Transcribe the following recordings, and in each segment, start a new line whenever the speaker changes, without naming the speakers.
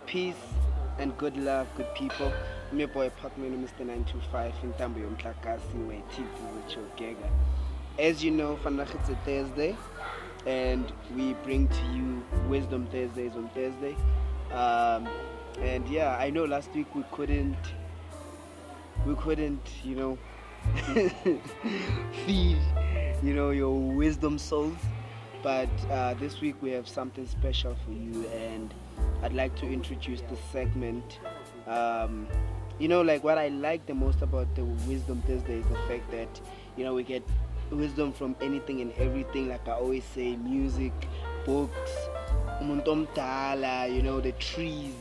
Peace and good love, good people. I'm your boy Pacman, Mr. 925, in Tambo Mtlakasi, where Titi Gega. As you know, Fanach it's a Thursday, and we bring to you Wisdom Thursdays on Thursday. Um, and yeah, I know last week we couldn't, feed, your wisdom souls. But this week we have something special for you, and I'd like to introduce the segment. Um, like what I like the most about the Wisdom Thursday is the fact that, we get wisdom from anything and everything. Like I always say, music, books, umuntu omdala, the trees.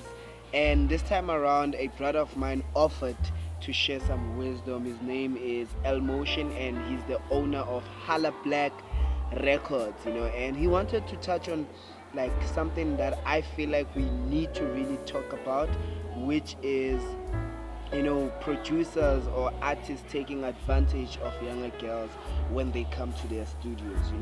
And this time around, a brother of mine offered to share some wisdom. His name is El Motion, and he's the owner of Hala Black Records, and he wanted to touch on like something that I feel like we need to really talk about, which is producers or artists taking advantage of younger girls when they come to their studios.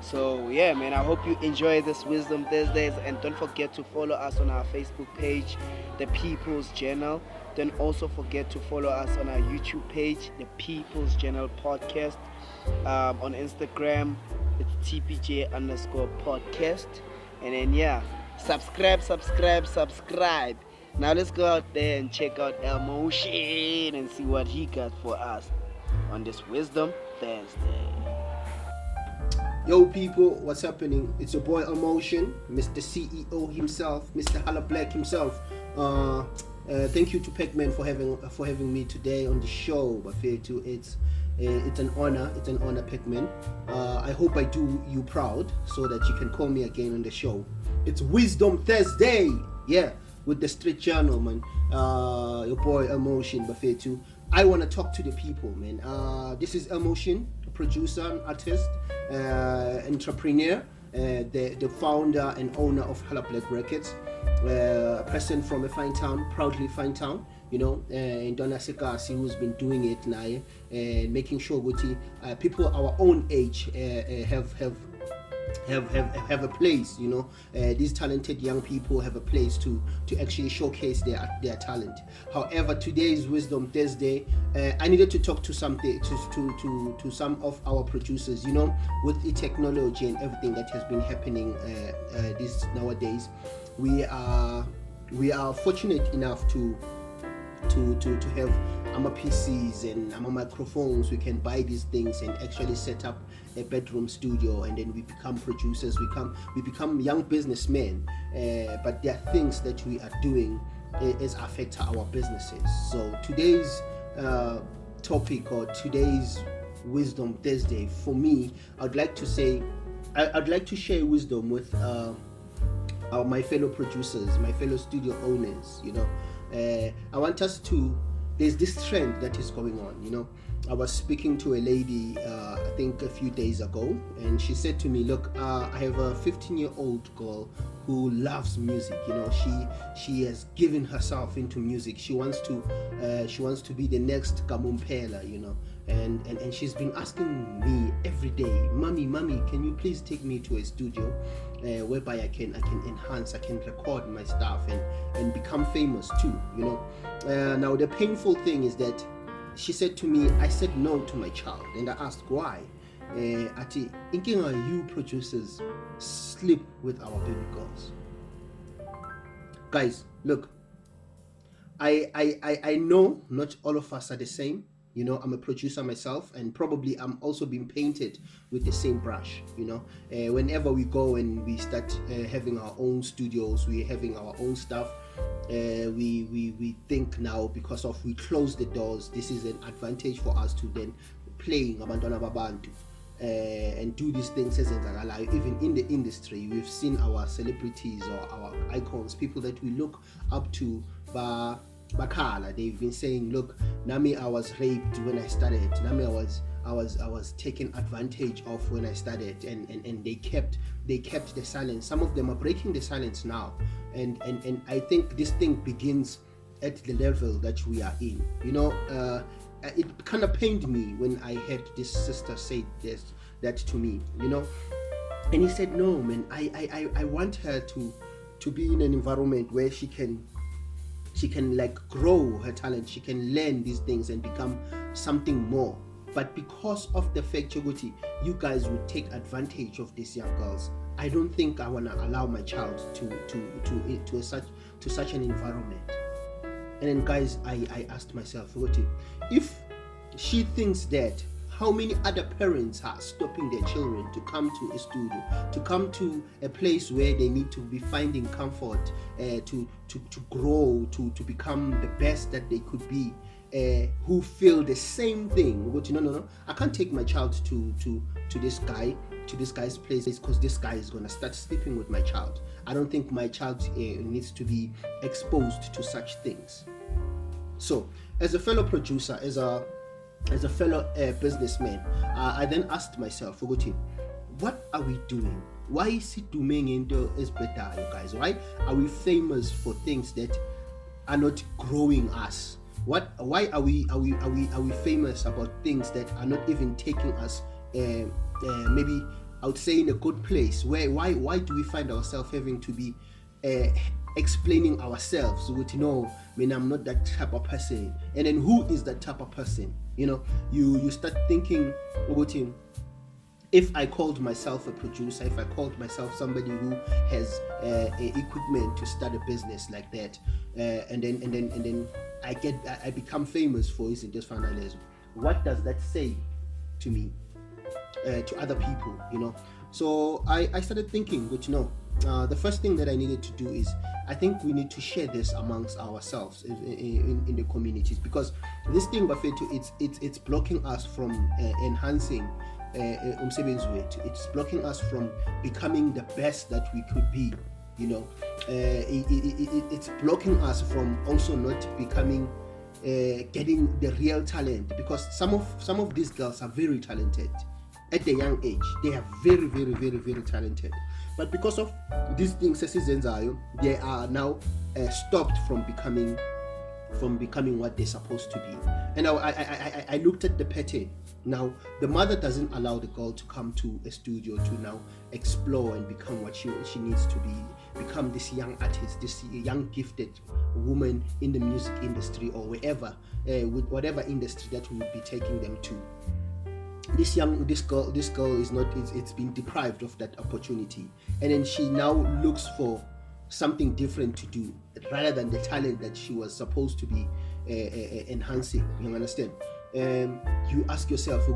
So yeah, man, I hope you enjoy this Wisdom Thursdays, and don't forget to follow us on our Facebook page, The People's Journal. Don't also forget to follow us on our YouTube page, The People's Journal Podcast. On Instagram, it's TPJ underscore podcast. And then yeah, subscribe. Now let's go out there and check out El Motion and see what he got for us on this Wisdom Thursday.
Yo people, what's happening? It's your boy Emotion, Mr. CEO himself, Mr. Hala Black himself. Thank you to Pac-Man for having me today on the show. It's an honor. It's an honor, Pac-Man. I hope I do you proud so that you can call me again on the show. It's Wisdom Thursday, yeah, with the Street Journal, man. Your boy Emotion, Bafetu. I want to talk to the people, man. This is Emotion, producer, artist, entrepreneur, the founder and owner of Hala Black Records. A person from a fine town, proudly fine town, in Donna Sekasi, who's been doing it now, and making sure that people our own age have a place. These talented young people have a place to actually showcase their talent. However, today's Wisdom Thursday, I needed to talk to some of our producers. With the technology and everything that has been happening this nowadays, we are fortunate enough to have PCs and microphones. We can buy these things and actually set up a bedroom studio, and then we become producers. We become young businessmen. But there are things that we are doing is affect our businesses. So today's topic, or today's Wisdom Thursday, for me, I'd like to share wisdom with my fellow producers, my fellow studio owners. I want us to. There's this trend that is going on. I was speaking to a lady, I think a few days ago, and she said to me, "Look, I have a 15-year-old girl who loves music. She has given herself into music. She wants to be the next Kamumpela. And she's been asking me every day, mommy, can you please take me to a studio whereby I can enhance, I can record my stuff and become famous too. Now the painful thing is that she said to me, I said no to my child, and I asked why. Ati, inkinga you producers sleep with our baby girls. Guys, look, I know not all of us are the same. I'm a producer myself, and probably I'm also being painted with the same brush. Whenever we go and we start having our own studios, we're having our own stuff. We think now, because of we close the doors, this is an advantage for us to then play Abantwana Babantu and do these things as even in the industry. We've seen our celebrities or our icons, people that we look up to, Bakala. They've been saying, look, Nami, I was raped when I started. Nami, I was taken advantage of when I started, and they kept the silence. Some of them are breaking the silence now, and I think this thing begins at the level that we are in. It kind of pained me when I heard this sister say that to me. And he said, no, man, I want her to to be in an environment where she can like grow her talent, she can learn these things and become something more. But because of the fact you guys would take advantage of these young girls, I don't think I want to allow my child to such an environment. And then guys, I asked myself, if she thinks that, how many other parents are stopping their children to come to a studio, to come to a place where they need to be finding comfort, to grow, to become the best that they could be, who feel the same thing? No, I can't take my child to this guy's place because this guy is gonna start sleeping with my child. I don't think my child needs to be exposed to such things. So, as a fellow producer, as a fellow businessman, I then asked myself, what are we doing? Why is it doing into is better, you guys? Why are we famous for things that are not growing us? Why are we famous about things that are not even taking us maybe I would say in a good place? Why do we find ourselves having to be explaining ourselves? I'm not that type of person. And then who is that type of person? You start thinking about him. If I called myself a producer, if I called myself somebody who has equipment to start a business like that, and then I become famous for it, just vandalism. What does that say to me, to other people? So I started thinking, the first thing that I needed to do is, I think we need to share this amongst ourselves in the communities, because this thing, it's blocking us from enhancing it's blocking us from becoming the best that we could be. It's blocking us from also not becoming getting the real talent, because some of these girls are very talented at a young age. They are very, very, very, very talented, but because of these things, they are now stopped from becoming what they're supposed to be. And now I looked at the pattern. Now the mother doesn't allow the girl to come to a studio to now explore and become what she needs to become this young artist, this young gifted woman in the music industry or wherever, with whatever industry that we would be taking them to. This girl is not. It's been deprived of that opportunity, and then she now looks for something different to do rather than the talent that she was supposed to be enhancing. You understand? You ask yourself,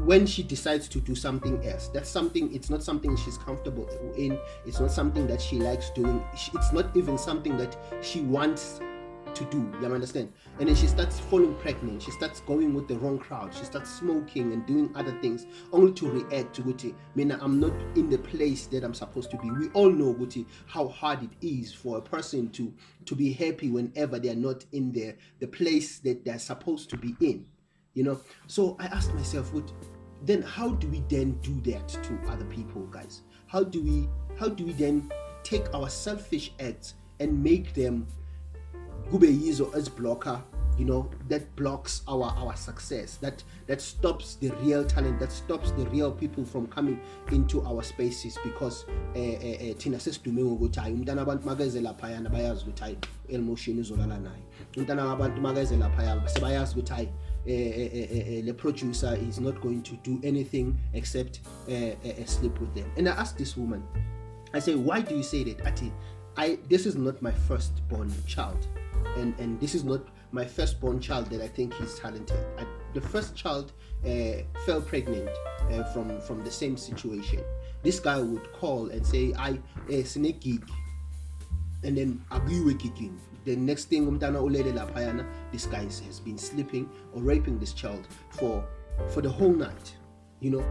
when she decides to do something else, it's not something she's comfortable in. It's not something that she likes doing. It's not even something that she wants to do. You understand? And then she starts falling pregnant. She starts going with the wrong crowd. She starts smoking and doing other things, only to react to I'm not in the place that I'm supposed to be. We all know how hard it is for a person to be happy whenever they are not in the place that they're supposed to be in. So I asked myself, then how do we then do that to other people, guys? How do we then take our selfish acts and make them kube yizo as blocker, that blocks our success, that stops the real talent, that stops the real people from coming into our spaces, because thina sesidume ngokuthi hayi umntana abantu makeze lapha yana bayazi ukuthi hayi emotion izolala naye. Umntana abantu makeze lapha yana sebayazi ukuthi hayi the producer is not going to do anything except sleep with them. And I asked this woman, I say, why do you say that? This is not my firstborn child, and this is not my firstborn child that I think he's talented. The first child fell pregnant from the same situation. This guy would call and say, snake gig, and then agiwe gigging. The next thing this guy has been sleeping or raping this child for the whole night. And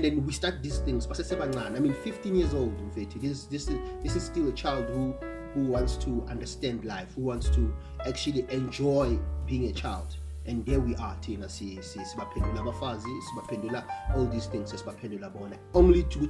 then we start these things. 15 years old, this is still a child who wants to understand life, who wants to actually enjoy being a child. And there we are, sibaphendula abafazi, sibaphendula all these things, sibaphendula bona. Only to